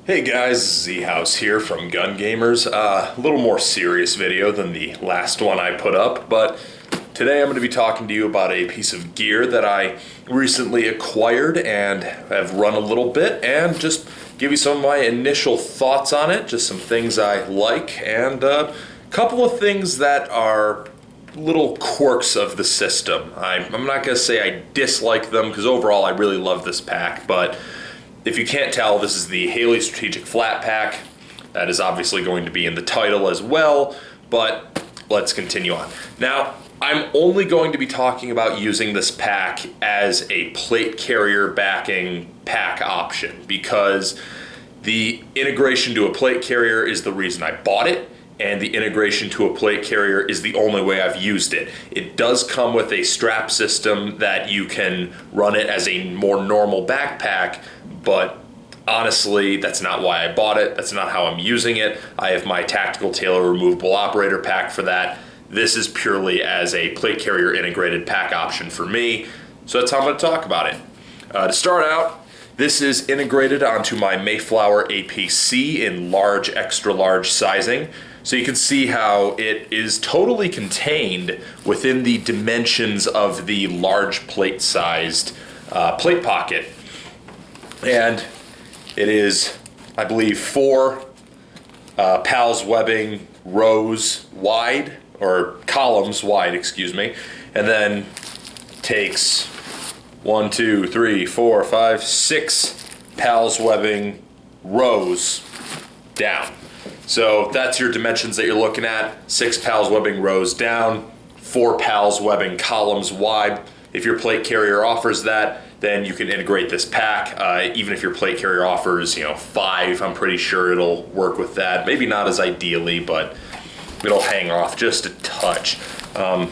Hey guys, Z-House here from Gun Gamers. A little more serious video than the last one I put up, but today I'm going to be talking to you about a piece of gear that I recently acquired and have run a little bit, and just give you some of my initial thoughts on it, just some things I like, and a couple of things that are little quirks of the system. I'm not going to say I dislike them, because overall I really love this pack, but if you can't tell, this is the Haley Strategic Flatpack. That is obviously going to be in the title as well, but let's continue on. Now, I'm only going to be talking about using this pack as a plate carrier backing pack option, because the integration to a plate carrier is the reason I bought it, and the integration to a plate carrier is the only way I've used it. It does come with a strap system that you can run it as a more normal backpack, but honestly, that's not why I bought it. That's not how I'm using it. I have my Tactical Tailor removable operator pack for that. This is purely as a plate carrier integrated pack option for me, so that's how I'm going to talk about it. To start out, this is integrated onto my Mayflower APC in large, extra large sizing. So you can see how it is totally contained within the dimensions of the large plate-sized plate pocket. And it is, I believe, 4 PALS webbing rows wide, or columns wide, excuse me, and then takes 1, 2, 3, 4, 5, 6 PALS webbing rows down. So that's your dimensions that you're looking at. 6 PALS webbing rows down, 4 PALS webbing columns wide. If your plate carrier offers that, then you can integrate this pack. Even if your plate carrier offers, 5, I'm pretty sure it'll work with that. Maybe not as ideally, but it'll hang off just a touch. And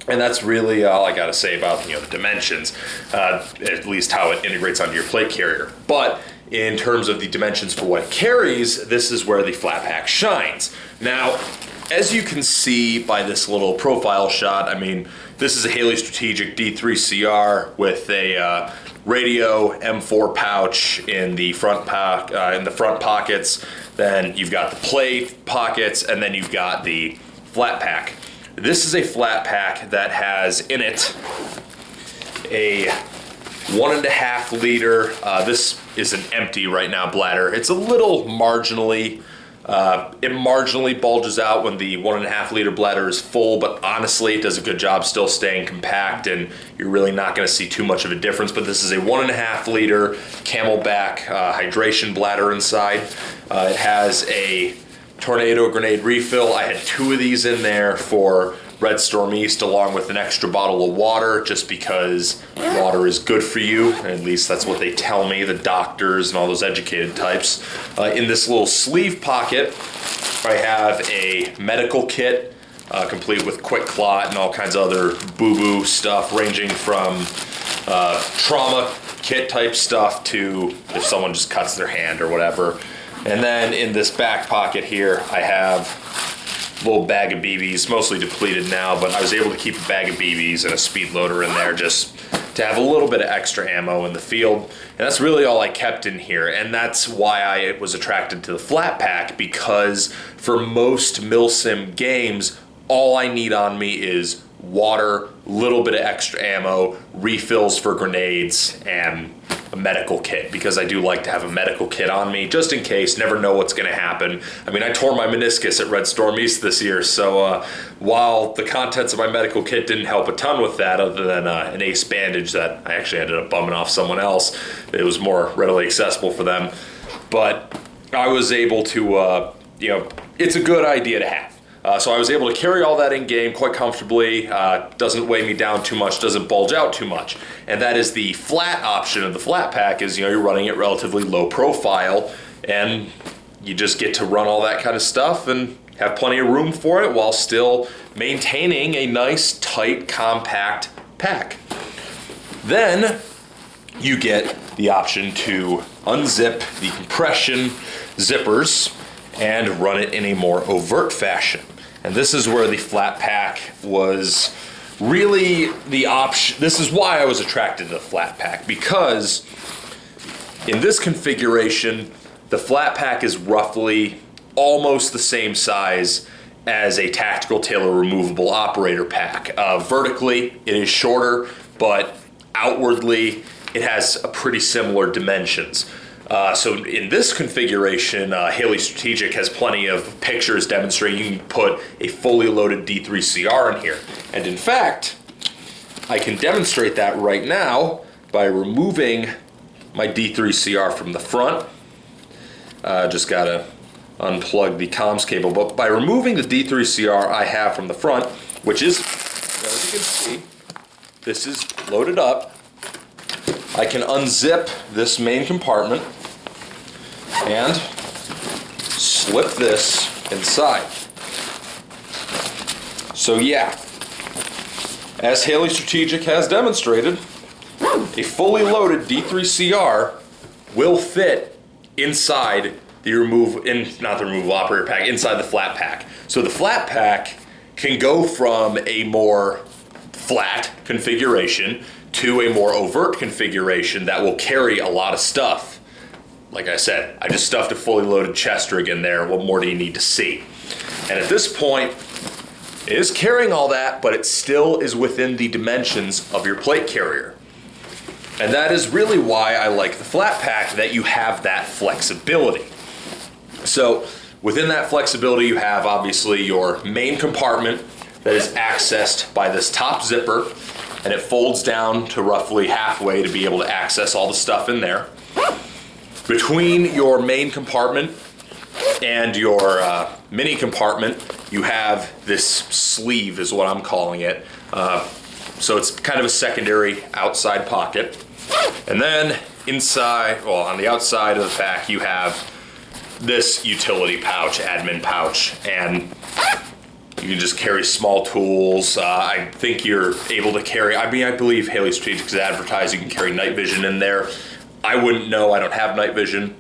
that's really all I gotta say about the dimensions, at least how it integrates onto your plate carrier. But in terms of the dimensions for what it carries, this is where the Flatpack shines. Now, as you can see by this little profile shot, this is a Haley Strategic D3CR with a radio M4 pouch in the front pockets. Then you've got the plate pockets, and then you've got the Flatpack. This is a Flatpack that has in it a 1.5 liter, this is an empty right now bladder. It's a little marginally, it marginally bulges out when the 1.5 liter bladder is full, but honestly it does a good job still staying compact, and you're really not going to see too much of a difference. But this is a 1.5 liter Camelback hydration bladder inside. It has a tornado grenade refill. I had 2 of these in there for Red Storm East, along with an extra bottle of water, just because water is good for you. At least that's what they tell me, the doctors and all those educated types. In this little sleeve pocket, I have a medical kit, complete with quick clot and all kinds of other boo-boo stuff, ranging from trauma kit type stuff to if someone just cuts their hand or whatever. And then in this back pocket here, I have a little bag of BBs, mostly depleted now, but I was able to keep a bag of BBs and a speed loader in there just to have a little bit of extra ammo in the field. And that's really all I kept in here. And that's why I was attracted to the Flatpack, because for most milsim games, all I need on me is water, a little bit of extra ammo, refills for grenades, and a medical kit, because I do like to have a medical kit on me just in case. Never know what's going to happen. I tore my meniscus at Red Storm East this year, so while the contents of my medical kit didn't help a ton with that, other than an ace bandage that I actually ended up bumming off someone else, it was more readily accessible for them. But I was able to, it's a good idea to have. So I was able to carry all that in game quite comfortably. Doesn't weigh me down too much, doesn't bulge out too much. And that is the flat option of the Flatpack, is you're running it relatively low profile, and you just get to run all that kind of stuff and have plenty of room for it while still maintaining a nice, tight, compact pack. Then you get the option to unzip the compression zippers and run it in a more overt fashion. And this is where the Flatpack was really the option. This is why I was attracted to the Flatpack, because In this configuration, the flat pack is roughly almost the same size as a Tactical Tailor removable operator pack. Vertically, it is shorter, but outwardly, it has a pretty similar dimensions. So in this configuration, Haley Strategic has plenty of pictures demonstrating you can put a fully loaded D3CR in here. And in fact, I can demonstrate that right now by removing my D3CR from the front. Just gotta unplug the comms cable, but by removing the D3CR I have from the front, which is, as you can see, this is loaded up, I can unzip this main compartment and slip this inside. So yeah, as Haley Strategic has demonstrated, a fully loaded D3CR will fit inside the not the removable operator pack, inside the flat pack. So the flat pack can go from a more flat configuration to a more overt configuration that will carry a lot of stuff. Like I said, I just stuffed a fully loaded chest rig in there. What more do you need to see? And at this point, it is carrying all that, but it still is within the dimensions of your plate carrier. And that is really why I like the flat pack, that you have that flexibility. So within that flexibility, you have obviously your main compartment that is accessed by this top zipper, and it folds down to roughly halfway to be able to access all the stuff in there. Between your main compartment and your mini compartment, you have this sleeve, is what I'm calling it. So it's kind of a secondary outside pocket. And then inside, well, on the outside of the pack, you have this utility pouch, admin pouch, and you can just carry small tools. I think you're able to carry, I believe Haley Strategic is advertising you can carry night vision in there. I wouldn't know, I don't have night vision.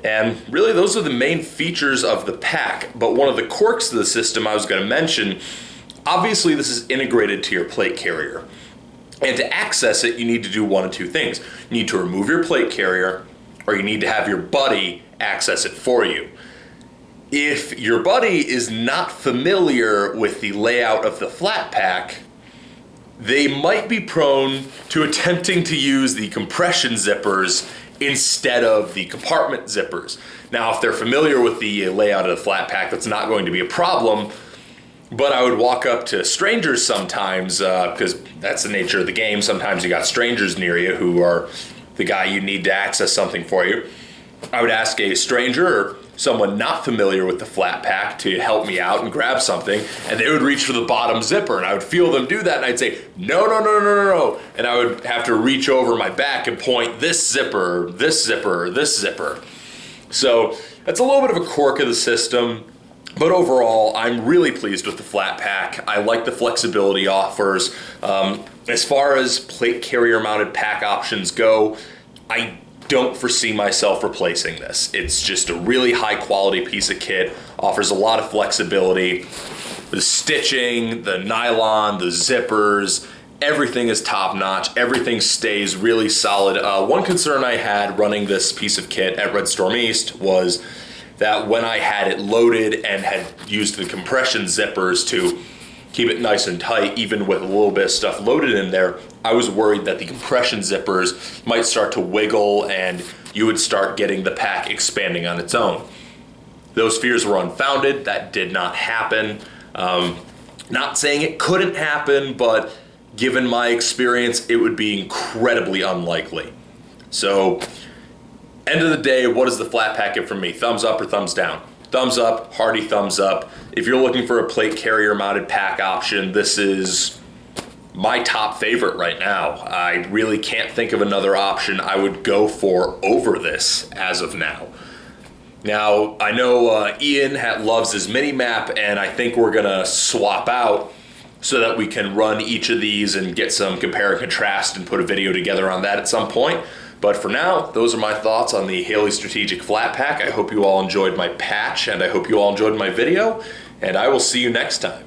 And really those are the main features of the pack. But one of the quirks of the system I was gonna mention, obviously this is integrated to your plate carrier. And to access it, you need to do one of two things. You need to remove your plate carrier, or you need to have your buddy access it for you. If your buddy is not familiar with the layout of the flat pack, they might be prone to attempting to use the compression zippers instead of the compartment zippers. Now, if they're familiar with the layout of the flat pack, that's not going to be a problem, but I would walk up to strangers sometimes, because that's the nature of the game. Sometimes you got strangers near you who are the guy you need to access something for you. I would ask a stranger or someone not familiar with the flat pack to help me out and grab something, and they would reach for the bottom zipper, and I would feel them do that, and I'd say, no, no, no, no, no, no, and I would have to reach over my back and point this zipper, this zipper, this zipper. So that's a little bit of a quirk of the system, but overall, I'm really pleased with the flat pack. I like the flexibility it offers. As far as plate carrier mounted pack options go, I don't foresee myself replacing this. It's just a really high quality piece of kit, offers a lot of flexibility. The stitching, the nylon, the zippers, everything is top notch. Everything stays really solid. One concern I had running this piece of kit at Red Storm East was that when I had it loaded and had used the compression zippers to keep it nice and tight, even with a little bit of stuff loaded in there, I was worried that the compression zippers might start to wiggle and you would start getting the pack expanding on its own. Those fears were unfounded. That did not happen. Not saying it couldn't happen, but given my experience, it would be incredibly unlikely. So, end of the day, what does the flat pack get from me? Thumbs up or thumbs down? Thumbs up, hearty thumbs up. If you're looking for a plate carrier mounted pack option, this is my top favorite right now. I really can't think of another option I would go for over this as of now. Now, I know Ian loves his mini map, and I think we're gonna swap out so that we can run each of these and get some compare and contrast and put a video together on that at some point. But for now, those are my thoughts on the Haley Strategic Flatpack. I hope you all enjoyed my patch, and I hope you all enjoyed my video, and I will see you next time.